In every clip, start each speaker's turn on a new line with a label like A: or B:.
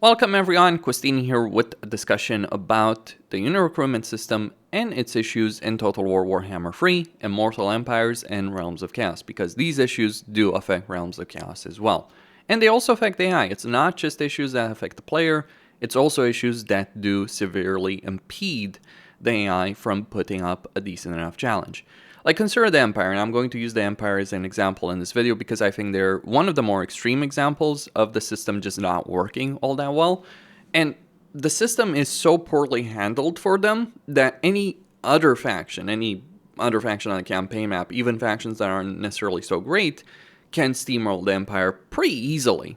A: Welcome everyone, Christine here with a discussion about the unit recruitment system and its issues in Total War Warhammer 3, Immortal Empires, and Realms of Chaos, because these issues do affect Realms of Chaos as well. And they also affect AI. It's not just issues that affect the player, it's also issues that do severely impede the AI from putting up a decent enough challenge. Like, consider the Empire, and I'm going to use the Empire as an example in this video because I think they're one of the more extreme examples of the system just not working all that well. And the system is so poorly handled for them that any other faction on the campaign map, even factions that aren't necessarily so great, can steamroll the Empire pretty easily.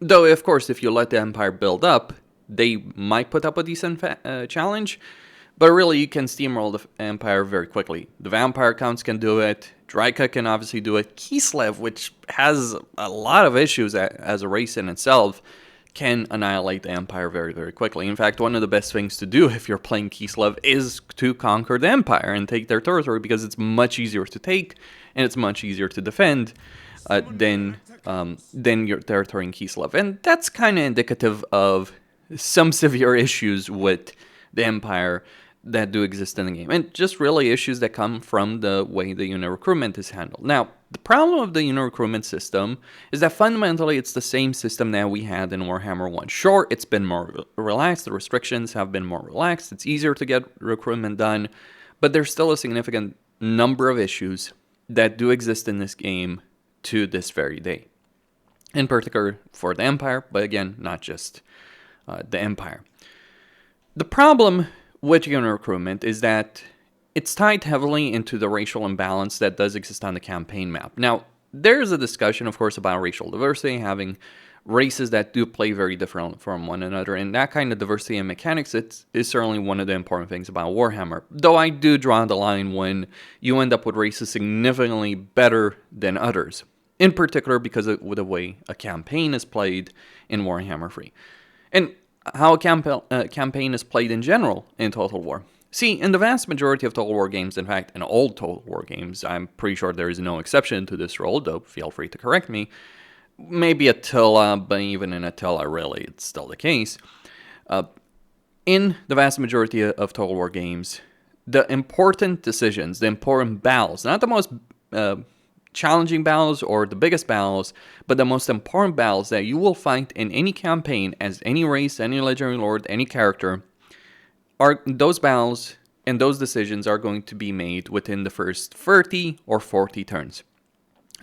A: Though, of course, if you let the Empire build up, they might put up a decent challenge. But really, you can steamroll the Empire very quickly. The Vampire Counts can do it. Dryka can obviously do it. Kislev, which has a lot of issues as a race in itself, can annihilate the Empire very, very quickly. In fact, one of the best things to do if you're playing Kislev is to conquer the Empire and take their territory, because it's much easier to take and it's much easier to defend than your territory in Kislev. And that's kind of indicative of some severe issues with the Empire that do exist in the game, and just really issues that come from the way the unit recruitment is handled. Now, the problem of the unit recruitment system is that fundamentally it's the same system that we had in Warhammer 1. Sure, it's been more relaxed, the restrictions have been more relaxed, it's easier to get recruitment done, but there's still a significant number of issues that do exist in this game to this very day. In particular for the Empire, but again, not just the Empire. The problem with unit recruitment is that it's tied heavily into the racial imbalance that does exist on the campaign map. Now, there's a discussion, of course, about racial diversity, having races that do play very different from one another, and that kind of diversity in mechanics is certainly one of the important things about Warhammer. Though I do draw the line when you end up with races significantly better than others, in particular because of the way a campaign is played in Warhammer 3. And how a campaign is played in general in Total War. See, in the vast majority of Total War games, in fact, in old Total War games, I'm pretty sure there is no exception to this rule, though feel free to correct me. Maybe Attila, but even in Attila, really, it's still the case. In the vast majority of Total War games, the important decisions, the important battles, not the most challenging battles or the biggest battles, but the most important battles that you will fight in any campaign as any race, any legendary lord, any character, are those battles and those decisions are going to be made within the first 30 or 40 turns.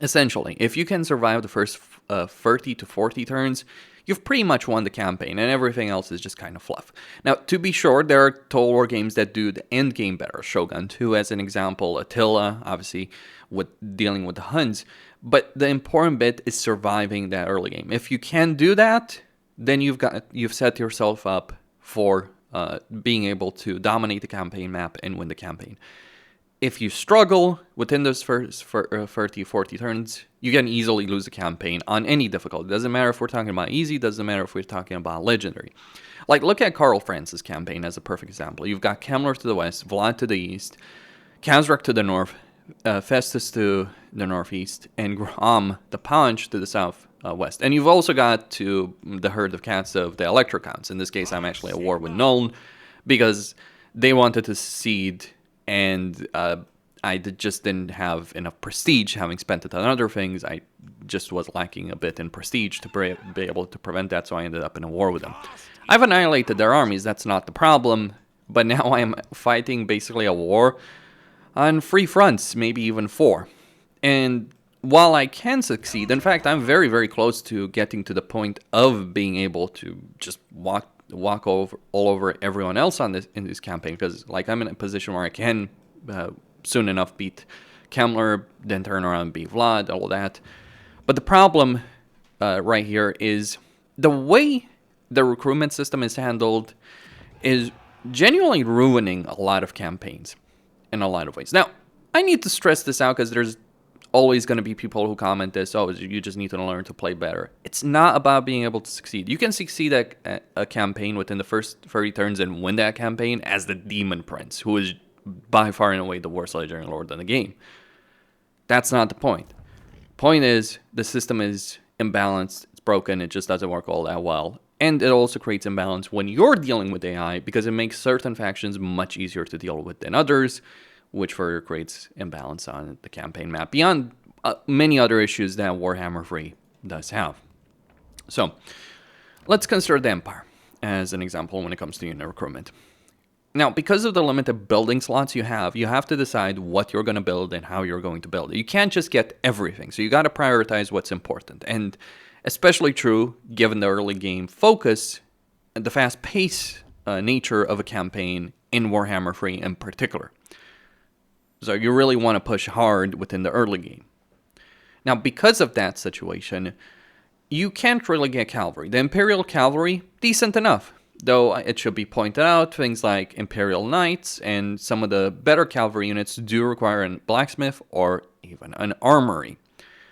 A: Essentially, if you can survive the first 30 to 40 turns, you've pretty much won the campaign, and everything else is just kind of fluff. Now, to be sure, there are Total War games that do the end game better. Shogun 2 as an example, Attila, obviously, with dealing with the Huns. But the important bit is surviving that early game. If you can do that, then you've set yourself up for being able to dominate the campaign map and win the campaign. If you struggle within those first 30, 40 turns, you can easily lose the campaign on any difficulty. Doesn't matter if we're talking about easy, doesn't matter if we're talking about legendary. Like, look at Karl Franz's campaign as a perfect example. You've got Kemmler to the west, Vlad to the east, Kazrak to the north, Festus to the northeast, and Grom, the Punch, to the southwest. And you've also got to the herd of cats of the Electro Counts. In this case, I'm actually at war with Nolan, because they wanted to secede, and I just didn't have enough prestige, having spent it on other things. I just was lacking a bit in prestige to be able to prevent that, so I ended up in a war with them. I've annihilated their armies, that's not the problem, but now I am fighting basically a war on 3 fronts, maybe even 4. And while I can succeed, in fact, I'm very, very close to getting to the point of being able to just walk all over everyone else in this campaign, because like I'm in a position where I can soon enough beat Kemmler, then turn around and beat Vlad, all that. But the problem right here is the way the recruitment system is handled is genuinely ruining a lot of campaigns in a lot of ways. Now, I need to stress this out because there's always going to be people who comment this, oh, you just need to learn to play better. It's not about being able to succeed. You can succeed at a campaign within the first 30 turns and win that campaign as the Demon Prince, who is by far and away the worst legendary lord in the game. That's not the point. Point is, the system is imbalanced, it's broken, it just doesn't work all that well. And it also creates imbalance when you're dealing with AI because it makes certain factions much easier to deal with than others, which further creates imbalance on the campaign map beyond many other issues that Warhammer 3 does have. So let's consider the Empire as an example when it comes to unit recruitment. Now, because of the limited building slots you have to decide what you're going to build and how you're going to build it. You can't just get everything, so you got to prioritize what's important. And especially true given the early game focus and the fast-paced nature of a campaign in Warhammer 3 in particular. So you really want to push hard within the early game. Now, because of that situation, you can't really get cavalry. The Imperial cavalry, decent enough. Though it should be pointed out, things like Imperial Knights and some of the better cavalry units do require a blacksmith or even an armory.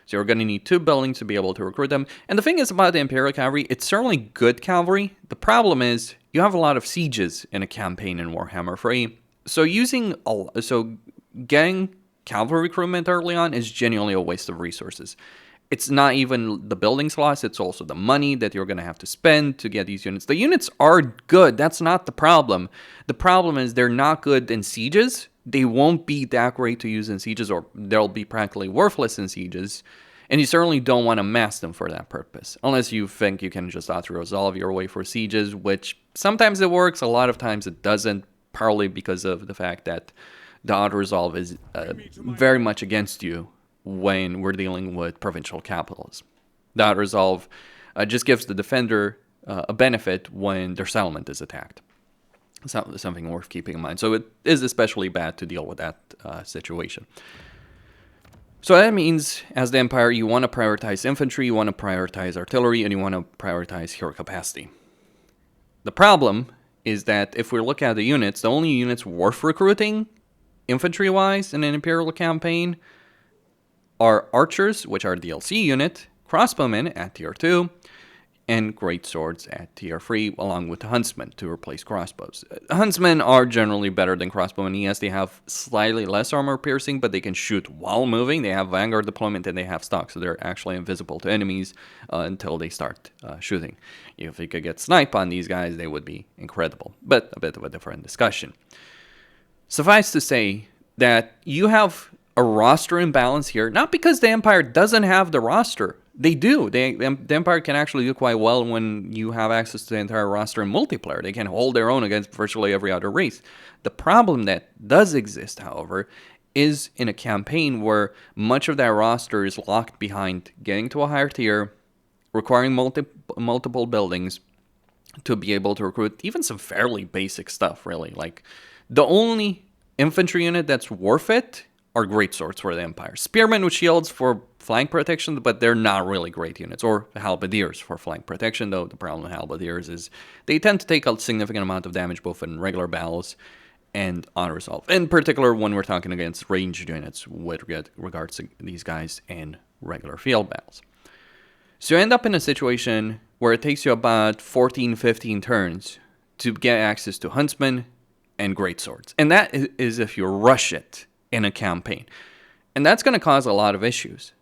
A: So you're going to need 2 buildings to be able to recruit them. And the thing is about the Imperial cavalry, it's certainly good cavalry. The problem is you have a lot of sieges in a campaign in Warhammer 3. So getting cavalry recruitment early on is genuinely a waste of resources. It's not even the building slots, it's also the money that you're going to have to spend to get these units. The units are good, that's not the problem. The problem is they're not good in sieges. They won't be that great to use in sieges, or they'll be practically worthless in sieges. And you certainly don't want to mass them for that purpose. Unless you think you can just auto-resolve your way for sieges, which sometimes it works, a lot of times it doesn't, partly because of the fact that the auto-resolve is very much against you when we're dealing with provincial capitals. The auto-resolve just gives the defender a benefit when their settlement is attacked. Something worth keeping in mind. So it is especially bad to deal with that situation. So that means, as the Empire, you want to prioritize infantry, you want to prioritize artillery, and you want to prioritize hero capacity. The problem is that if we look at the units, the only units worth recruiting, infantry-wise, in an Imperial campaign, are archers, which are DLC unit, crossbowmen at tier 2, and great swords at tier 3, along with huntsmen to replace crossbows. Huntsmen are generally better than crossbowmen. Yes, they have slightly less armor piercing, but they can shoot while moving. They have vanguard deployment and they have stock, so they're actually invisible to enemies until they start shooting. If you could get snipe on these guys, they would be incredible, but a bit of a different discussion. Suffice to say that you have a roster imbalance here, not because the Empire doesn't have the roster. They do. The Empire can actually do quite well when you have access to the entire roster in multiplayer. They can hold their own against virtually every other race. The problem that does exist, however, is in a campaign where much of that roster is locked behind getting to a higher tier, requiring multiple buildings to be able to recruit even some fairly basic stuff, really. Like, the only infantry unit that's worth it are great swords for the Empire. Spearmen with shields for flank protection, but they're not really great units. Or halberdiers for flank protection, though the problem with halberdiers is they tend to take a significant amount of damage both in regular battles and on resolve. In particular, when we're talking against ranged units with regards to these guys in regular field battles. So you end up in a situation where it takes you about 14, 15 turns to get access to huntsmen and great swords. And that is if you rush it in a campaign. And that's going to cause a lot of issues.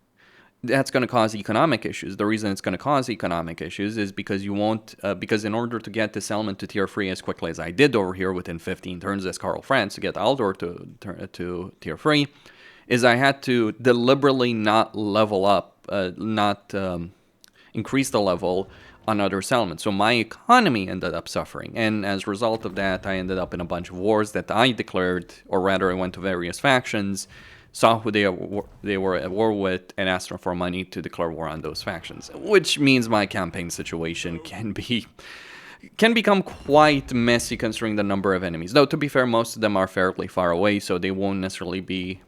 A: That's going to cause economic issues. The reason it's going to cause economic issues is because you won't, because in order to get this element to tier 3 as quickly as I did over here within 15 turns as Karl Franz to get Aldor to tier 3, is I had to deliberately not level up, increase the level on other settlements. So my economy ended up suffering. And as a result of that, I ended up in a bunch of wars that I declared, or rather I went to various factions, saw who they were at war with, and asked them for money to declare war on those factions. Which means my campaign situation can become quite messy considering the number of enemies. Though, to be fair, most of them are fairly far away, so they won't necessarily be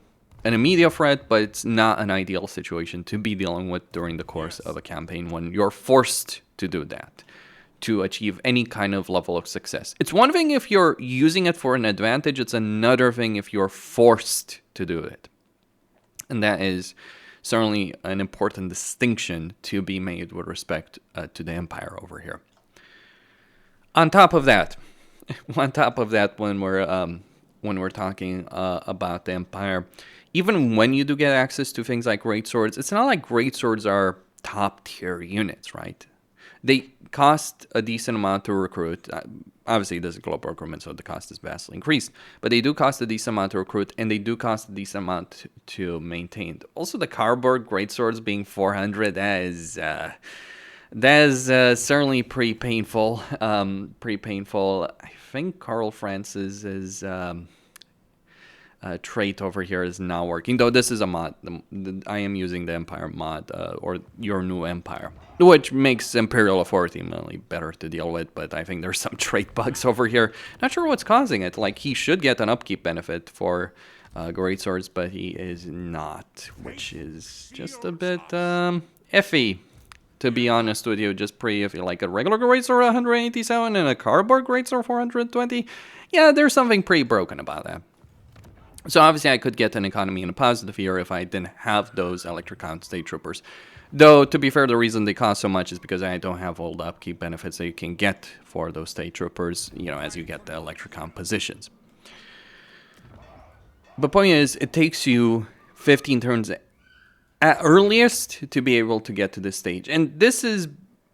A: an immediate threat, but it's not an ideal situation to be dealing with during the course of a campaign when you're forced to do that to achieve any kind of level of success. It's one thing if you're using it for an advantage, it's another thing if you're forced to do it. And that is certainly an important distinction to be made with respect to the Empire over here. On top of that, when we're talking about the Empire, even when you do get access to things like great swords, it's not like great swords are top tier units, right? They cost a decent amount to recruit. Obviously, this is global recruitment, so the cost is vastly increased. But they do cost a decent amount to recruit, and they do cost a decent amount to maintain. Also, the cardboard greatswords being 400, that is certainly pretty painful. Pretty painful. I think Carl Francis's trait over here is not working, though this is a mod. I am using the Empire mod, or Your New Empire, which makes Imperial Authority mainly better to deal with, but I think there's some trait bugs over here. Not sure what's causing it. Like, he should get an upkeep benefit for greatswords, but he is not, which is just a bit iffy, to be honest with you. Just pretty iffy. Like, a regular greatsword 187 and a cardboard greatsword 420. Yeah, there's something pretty broken about that. So obviously I could get an economy in a positive here if I didn't have those Electrocount State Troopers. Though, to be fair, the reason they cost so much is because I don't have all the upkeep benefits that you can get for those State Troopers, you know, as you get the Electrocount positions. The point is, it takes you 15 turns at earliest to be able to get to this stage. And this is,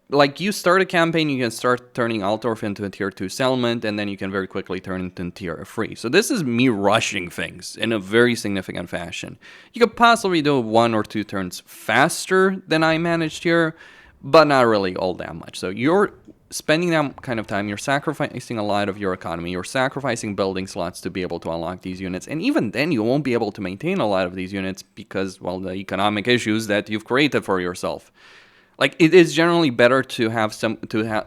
A: like, you start a campaign, you can start turning Altdorf into a tier 2 settlement, and then you can very quickly turn it into tier 3. So this is me rushing things in a very significant fashion. You could possibly do 1 or 2 turns faster than I managed here, but not really all that much. So you're spending that kind of time, you're sacrificing a lot of your economy, you're sacrificing building slots to be able to unlock these units, and even then you won't be able to maintain a lot of these units because, well, the economic issues that you've created for yourself. Like, it is generally better to have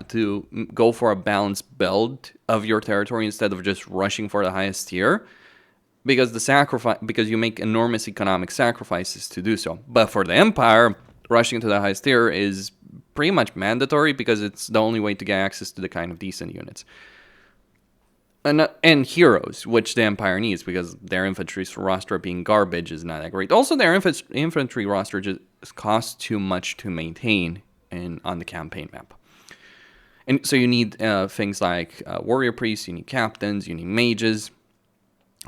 A: to go for a balanced build of your territory instead of just rushing for the highest tier, because because you make enormous economic sacrifices to do so. But for the Empire, rushing to the highest tier is pretty much mandatory because it's the only way to get access to the kind of decent units. And heroes, which the Empire needs, because their infantry roster being garbage is not that great. Also, their infantry roster just costs too much to maintain on the campaign map. And so you need things like warrior priests, you need captains, you need mages,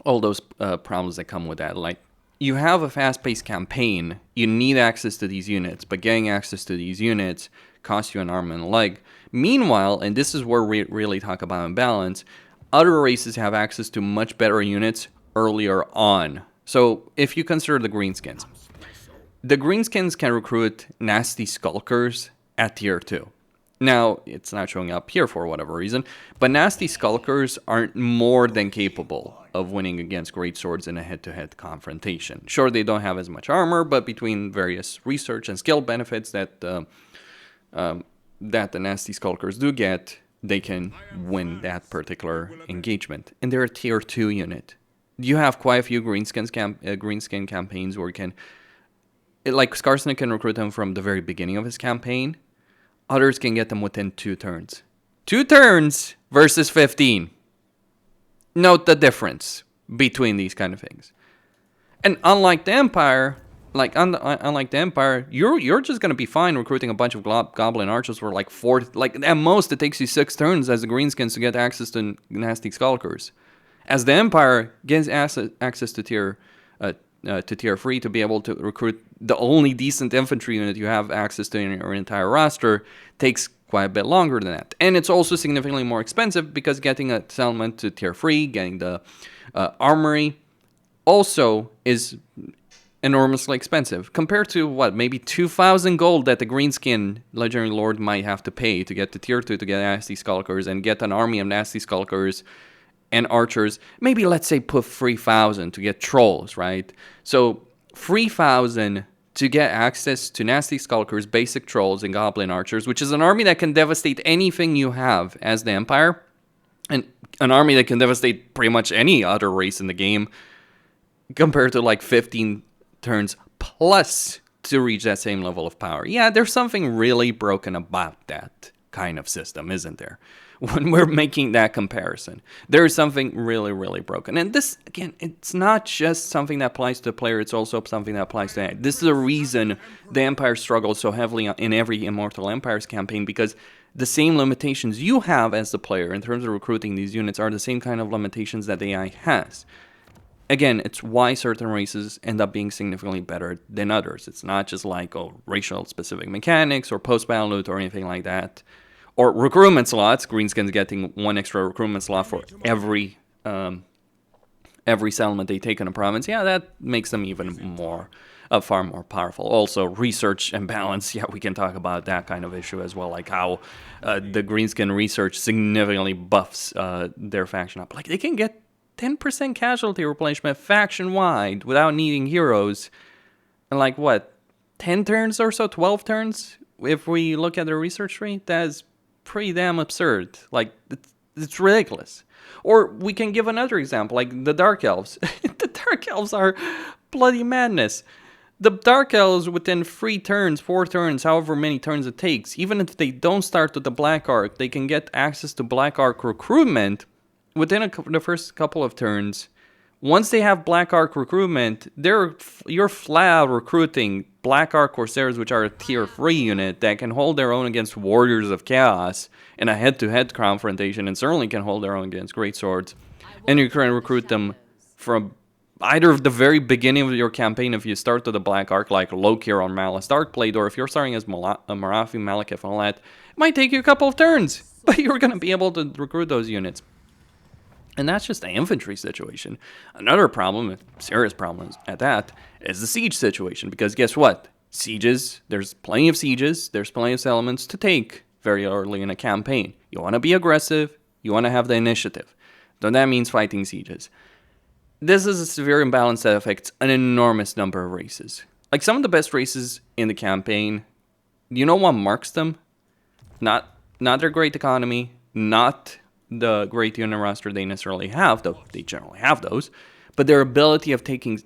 A: all those problems that come with that. Like, you have a fast-paced campaign, you need access to these units, but getting access to these units costs you an arm and a leg. Meanwhile, and this is where we really talk about imbalance, other races have access to much better units earlier on. So if you consider the Greenskins, the Greenskins can recruit nasty Skulkers at tier 2. Now, it's not showing up here for whatever reason, but nasty Skulkers aren't more than capable of winning against greatswords in a head-to-head confrontation. Sure, they don't have as much armor, but between various research and skill benefits that the nasty Skulkers do get, they can win that particular engagement. And they're a tier 2 unit. You have quite a few Greenskin campaigns where you can... Like, Skarsnik can recruit them from the very beginning of his campaign. Others can get them within 2 turns. 2 turns versus 15. Note the difference between these kind of things. And unlike the Empire... unlike the Empire, you're just gonna be fine recruiting a bunch of Goblin Archers for like 4... Like, at most, it takes you 6 turns as the Greenskins to get access to nasty Skulkers. As the Empire gets access to tier 3 to be able to recruit the only decent infantry unit you have access to in your entire roster, takes quite a bit longer than that. And it's also significantly more expensive because getting a settlement to tier 3, getting the armory, also is enormously expensive compared to maybe 2,000 gold that the Greenskin Legendary Lord might have to pay to get to tier 2 to get nasty Skulkers and get an army of nasty Skulkers and archers. Maybe let's say put 3,000 to get trolls, right? So 3,000 to get access to nasty Skulkers, basic trolls, and goblin archers, which is an army that can devastate anything you have as the Empire, and an army that can devastate pretty much any other race in the game, compared to like 15 turns plus to reach that same level of power. Yeah, there's something really broken about that kind of system, isn't there? When we're making that comparison, there is something really, really broken. And this, again, it's not just something that applies to the player, it's also something that applies to it. This is the reason the Empire struggles so heavily in every Immortal Empires campaign, because the same limitations you have as the player in terms of recruiting these units are the same kind of limitations that the AI has. Again, it's why certain races end up being significantly better than others. It's not just like, racial specific mechanics or post-battle loot or anything like that, Or recruitment slots. Greenskins getting 1 extra recruitment slot for every settlement they take in a province. Yeah, that makes them even more, far more powerful. Also, research and balance. Yeah, we can talk about that kind of issue as well. Like how the Greenskin research significantly buffs their faction up. Like they can get 10% casualty replenishment faction-wide without needing heroes. And like, what, 10 turns or so? 12 turns? If we look at their research rate, that is pretty damn absurd. Like, it's ridiculous. Or we can give another example, like the Dark Elves. The Dark Elves are bloody madness. The Dark Elves, within 3 turns, 4 turns, however many turns it takes, even if they don't start with the Black Arc, they can get access to Black Arc recruitment within the first couple of turns. Once they have Black Arc recruitment, you're flat out recruiting Black Arc Corsairs, which are a tier 3 unit that can hold their own against Warriors of Chaos in a head-to-head confrontation, and certainly can hold their own against Greatswords. And you can recruit them from either the very beginning of your campaign if you start with the Black Arc, like Lokir or Malice Darkblade, or if you're starting as Marafi, Malekith, and all that, it might take you a couple of turns, but you're going to be able to recruit those units. And that's just the infantry situation. Another problem, a serious problem at that, is the siege situation. Because guess what? Sieges, there's plenty of sieges, there's plenty of settlements to take very early in a campaign. You want to be aggressive, you want to have the initiative. So that means fighting sieges. This is a severe imbalance that affects an enormous number of races. Like some of the best races in the campaign, you know what marks them? Not their great economy, not the great unit roster they necessarily have, though they generally have those, but their ability of taking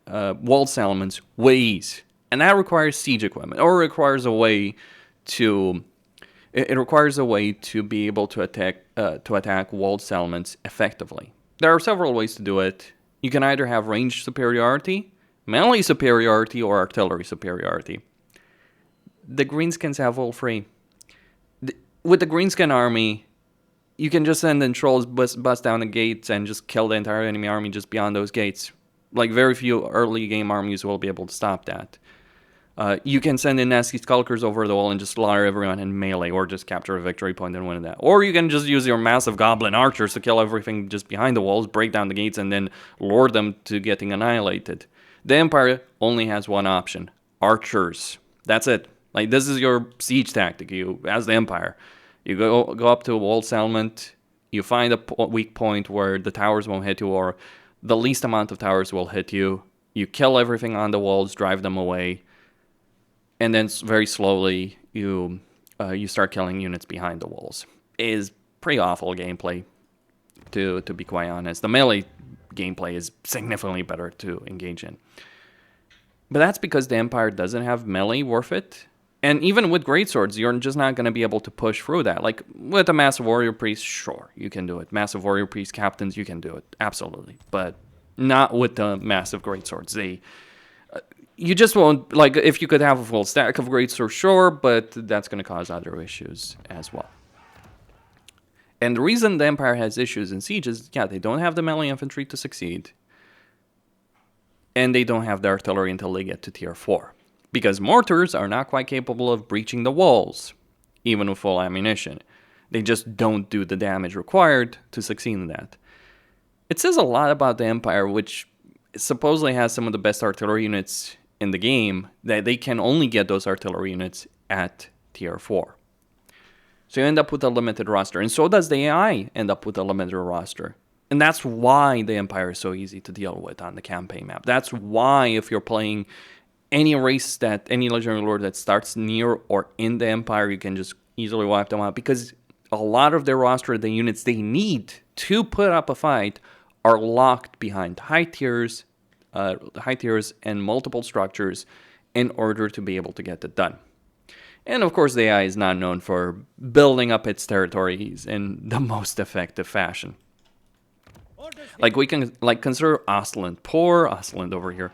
A: walled settlements with ease. And that requires siege equipment, or requires a way to... It requires a way to be able to attack walled settlements effectively. There are several ways to do it. You can either have range superiority, melee superiority, or artillery superiority. The Greenskins have all three. With the Greenskin army, you can just send in trolls, bust down the gates, and just kill the entire enemy army just beyond those gates. Like, very few early game armies will be able to stop that. You can send in nasty skulkers over the wall and just slaughter everyone in melee, or just capture a victory point and win that. Or you can just use your massive goblin archers to kill everything just behind the walls, break down the gates, and then lure them to getting annihilated. The Empire only has one option: archers. That's it. Like, this is your siege tactic, you, as the Empire. You go up to a walled settlement, you find a weak point where the towers won't hit you, or the least amount of towers will hit you. You kill everything on the walls, drive them away, and then very slowly you start killing units behind the walls. It is pretty awful gameplay, to be quite honest. The melee gameplay is significantly better to engage in. But that's because the Empire doesn't have melee worth it. And even with greatswords, you're just not going to be able to push through that. Like, with a Massive Warrior Priest, sure, you can do it. Massive Warrior Priest captains, you can do it. Absolutely. But not with the massive greatswords. You just won't, like, if you could have a full stack of greatswords, sure, but that's going to cause other issues as well. And the reason the Empire has issues in siege is, yeah, they don't have the melee infantry to succeed. And they don't have the artillery until they get to tier 4. Because mortars are not quite capable of breaching the walls, even with full ammunition. They just don't do the damage required to succeed in that. It says a lot about the Empire, which supposedly has some of the best artillery units in the game, that they can only get those artillery units at tier 4. So you end up with a limited roster, and so does the AI end up with a limited roster. And that's why the Empire is so easy to deal with on the campaign map. That's why if you're playing any race any legendary lord that starts near or in the Empire, you can just easily wipe them out, because a lot of their roster, the units they need to put up a fight, are locked behind high tiers and multiple structures in order to be able to get it done. And of course, the AI is not known for building up its territories in the most effective fashion. Like, we can consider Ostland. Poor Ostland over here.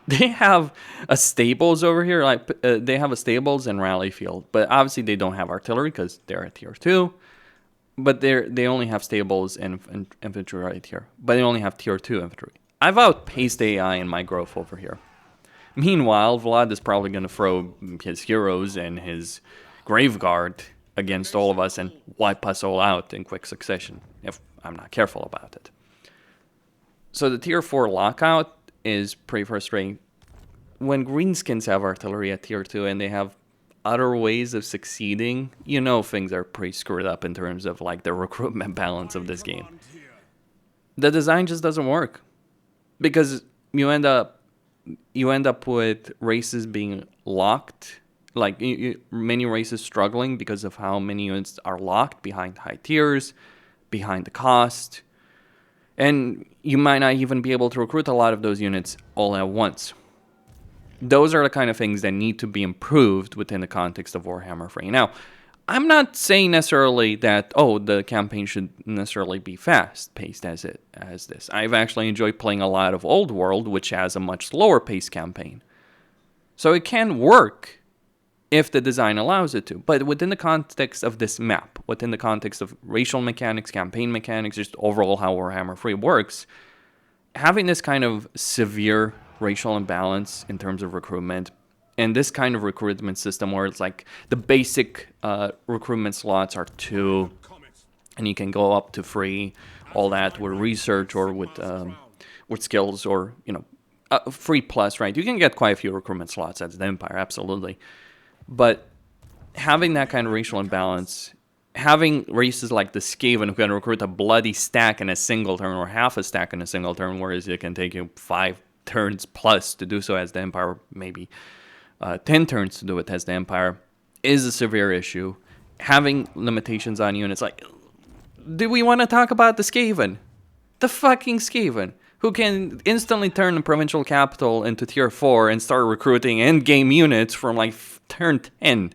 A: They have a stables over here. They have a stables and rally field, but obviously they don't have artillery because they're at tier 2. But they only have stables and infantry right here. But they only have tier 2 infantry. I've outpaced AI in my growth over here. Meanwhile, Vlad is probably going to throw his heroes and his Graveguard against all of us and wipe us all out in quick succession if I'm not careful about it. So the tier 4 lockout is pretty frustrating. When greenskins have artillery at tier 2 and they have other ways of succeeding, you know things are pretty screwed up in terms of like the recruitment balance of this game. The design just doesn't work because you end up with races being locked, like many races struggling because of how many units are locked behind high tiers, behind the cost, and you might not even be able to recruit a lot of those units all at once. Those are the kind of things that need to be improved within the context of Warhammer 3. Now, I'm not saying necessarily that, the campaign should necessarily be fast-paced as this. I've actually enjoyed playing a lot of Old World, which has a much slower-paced campaign. So it can work if the design allows it to. But within the context of this map, within the context of racial mechanics, campaign mechanics, just overall how Warhammer 3 works, having this kind of severe racial imbalance in terms of recruitment, and this kind of recruitment system where it's like the basic recruitment slots are 2, and you can go up to 3, all that with research or with skills or, 3 plus, right? You can get quite a few recruitment slots as the Empire, absolutely. But having that kind of racial imbalance, having races like the Skaven who can recruit a bloody stack in a single turn or half a stack in a single turn, whereas it can take you 5 turns plus to do so as the Empire, maybe 10 turns to do it as the Empire, is a severe issue. Having limitations on units, like, do we want to talk about the Skaven? The fucking Skaven, who can instantly turn the provincial capital into tier 4 and start recruiting endgame units from like turn 10.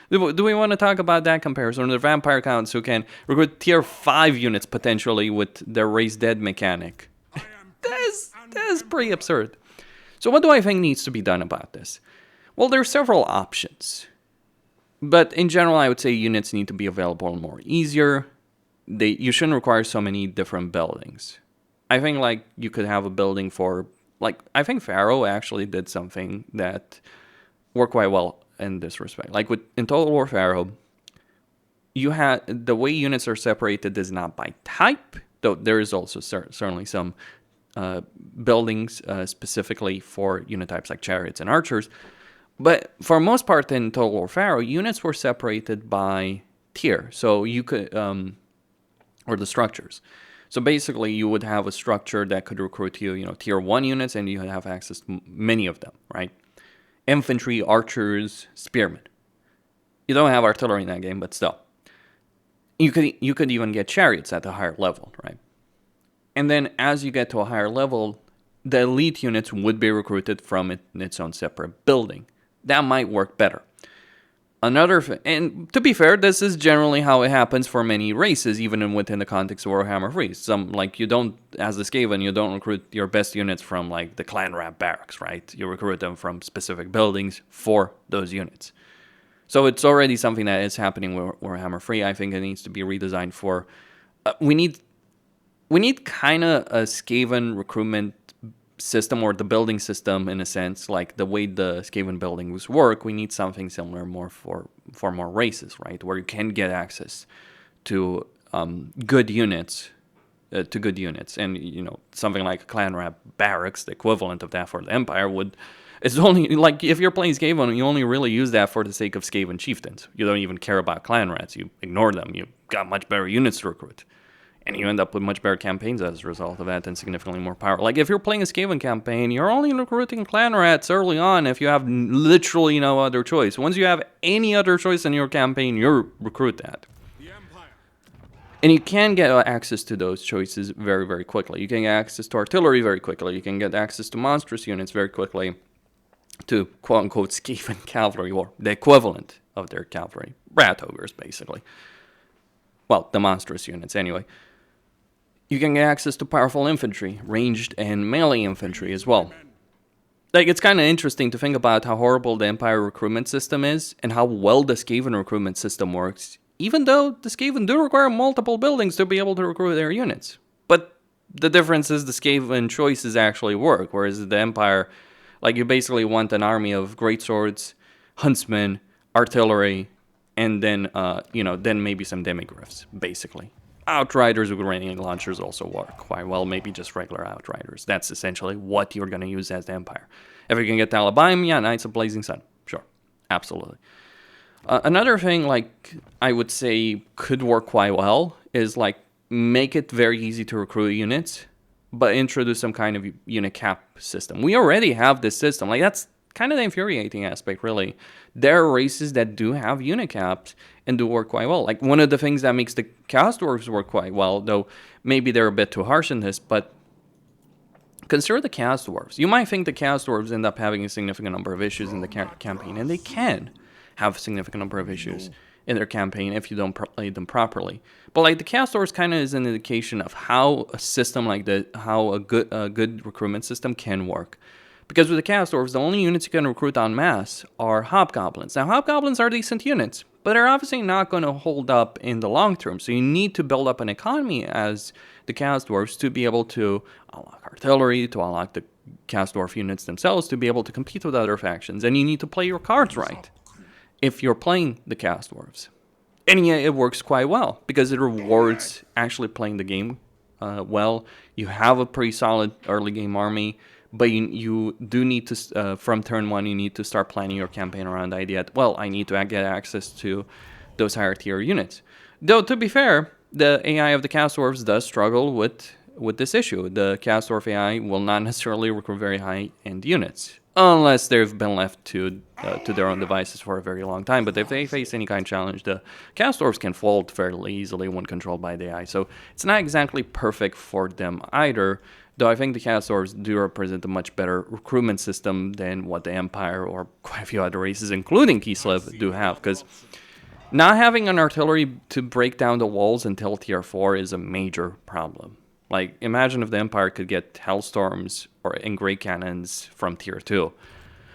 A: Do we want to talk about that comparison? The vampire counts who can recruit tier 5 units potentially with their raise dead mechanic. That's pretty absurd. So what do I think needs to be done about this? Well, there are several options. But in general, I would say units need to be available more easier. You shouldn't require so many different buildings. I think like you could have a building for, like, I think Pharaoh actually did something that worked quite well in this respect. Like in Total War Pharaoh, you had the way units are separated is not by type, though there is also certainly some buildings specifically for unit types like chariots and archers. But for most part in Total War Pharaoh, units were separated by tier. So you could, or the structures. So basically you would have a structure that could recruit you, tier 1 units, and you would have access to many of them, right? Infantry, archers, spearmen. You don't have artillery in that game, but still. You could even get chariots at a higher level, right? And then as you get to a higher level, the elite units would be recruited from its own separate building. That might work better. And to be fair, this is generally how it happens for many races, even within the context of Warhammer 3. Some, like, you don't, as the Skaven, you don't recruit your best units from, like, the clan rap barracks, right? You recruit them from specific buildings for those units. So it's already something that is happening with Warhammer 3. I think it needs to be redesigned for... We need kind of a Skaven recruitment system, or the building system in a sense, like the way the Skaven buildings work. We need something similar more for more races, right? Where you can get access to good units, and something like a clan rap barracks, the equivalent of that for the Empire it's only like if you're playing Skaven, you only really use that for the sake of Skaven chieftains. You don't even care about clan rats. You ignore them. You got much better units to recruit. And you end up with much better campaigns as a result of that and significantly more power. Like, if you're playing a Skaven campaign, you're only recruiting clan rats early on if you have literally no other choice. Once you have any other choice in your campaign, you recruit that. And you can get access to those choices very, very quickly. You can get access to artillery very quickly. You can get access to monstrous units very quickly. To quote-unquote Skaven cavalry, or the equivalent of their cavalry. Rat ogres, basically. Well, the monstrous units, anyway. You can get access to powerful infantry, ranged and melee infantry as well. Like, it's kind of interesting to think about how horrible the Empire recruitment system is, and how well the Skaven recruitment system works, even though the Skaven do require multiple buildings to be able to recruit their units. But the difference is the Skaven choices actually work, whereas the Empire, like, you basically want an army of greatswords, huntsmen, artillery, and then then maybe some demigriffs, basically. Outriders with grenade launchers also work quite well, maybe just regular Outriders. That's essentially what you're going to use as the Empire. If you can get Taliban, yeah, Knights of Blazing Sun, sure, absolutely. Another thing, like, I would say could work quite well is, like, make it very easy to recruit units, but introduce some kind of unit cap system. We already have this system. Like, that's kind of the infuriating aspect, really. There are races that do have unit caps and do work quite well. Like, one of the things that makes the Chaos Dwarves work quite well, though maybe they're a bit too harsh in this, but consider the Chaos Dwarves. You might think the Chaos Dwarves end up having a significant number of issues in the campaign, and they can have a significant number of issues in their campaign if you don't play them properly. But like the Chaos Dwarves kind of is an indication of how a system like that, how a good recruitment system can work. Because with the Chaos Dwarves, the only units you can recruit en masse are Hobgoblins. Now, Hobgoblins are decent units, but they're obviously not going to hold up in the long term. So you need to build up an economy as the Chaos Dwarves to be able to unlock artillery, to unlock the Chaos Dwarf units themselves, to be able to compete with other factions. And you need to play your cards right if you're playing the Chaos Dwarves. And yeah, it works quite well because it rewards actually playing the game well. You have a pretty solid early game army, but you do need to, from turn 1, you need to start planning your campaign around the idea that, well, I need to get access to those higher tier units. Though, to be fair, the AI of the Chaos Dwarves does struggle with this issue. The Chaos Dwarf AI will not necessarily recruit very high-end units, unless they've been left to their own devices for a very long time. But if they face any kind of challenge, the Chaos Dwarves can fold fairly easily when controlled by the AI. So it's not exactly perfect for them either, though I think the Chaos Dwarves do represent a much better recruitment system than what the Empire or quite a few other races, including Kislev, do have. Because not having an artillery to break down the walls until tier 4 is a major problem. Like, imagine if the Empire could get Hellstorms and Great Cannons from tier 2.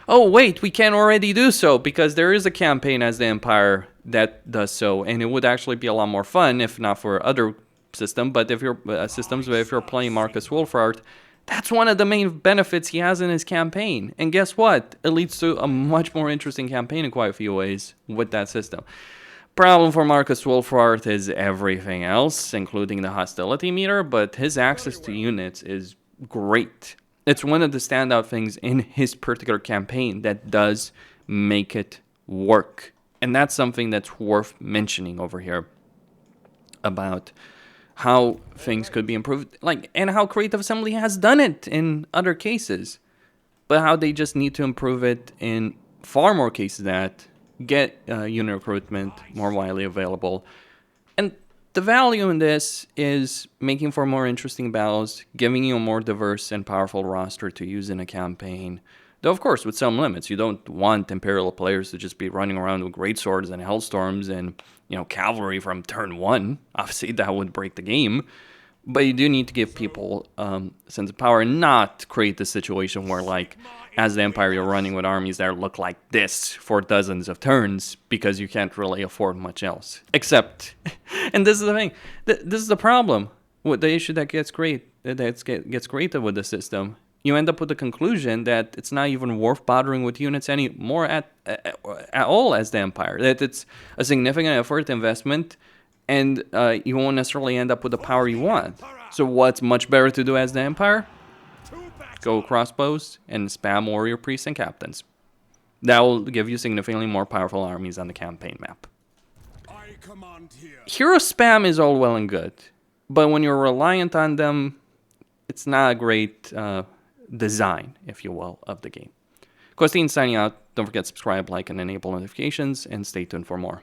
A: Oh, wait, we can already do so, because there is a campaign as the Empire that does so, and it would actually be a lot more fun, if not for other systems, but if you're if you're playing Marcus Wolfhard, that's one of the main benefits he has in his campaign. And guess what? It leads to a much more interesting campaign in quite a few ways with that system. Problem for Marcus Wolfhard is everything else, including the hostility meter, but his access to units is great. It's one of the standout things in his particular campaign that does make it work. And that's something that's worth mentioning over here about how things could be improved, like, and how Creative Assembly has done it in other cases, but how they just need to improve it in far more cases that get unit recruitment more widely available. And the value in this is making for more interesting battles, giving you a more diverse and powerful roster to use in a campaign. Though, of course, with some limits. You don't want Imperial players to just be running around with greatswords and hellstorms and, cavalry from turn 1. Obviously, that would break the game. But you do need to give people a sense of power and not create this situation where, like, as the Empire, you're running with armies that look like this for dozens of turns because you can't really afford much else. Except, and this is the thing, this is the problem with the issue that gets created with the system. You end up with the conclusion that it's not even worth bothering with units anymore at all as the Empire. That it's a significant effort investment, and you won't necessarily end up with the power you want. So what's much better to do as the Empire? Go crossbows and spam warrior priests and captains. That will give you significantly more powerful armies on the campaign map. Hero spam is all well and good, but when you're reliant on them, it's not a great design, if you will, of the game. Costine signing out. Don't forget to subscribe, like, and enable notifications, and stay tuned for more.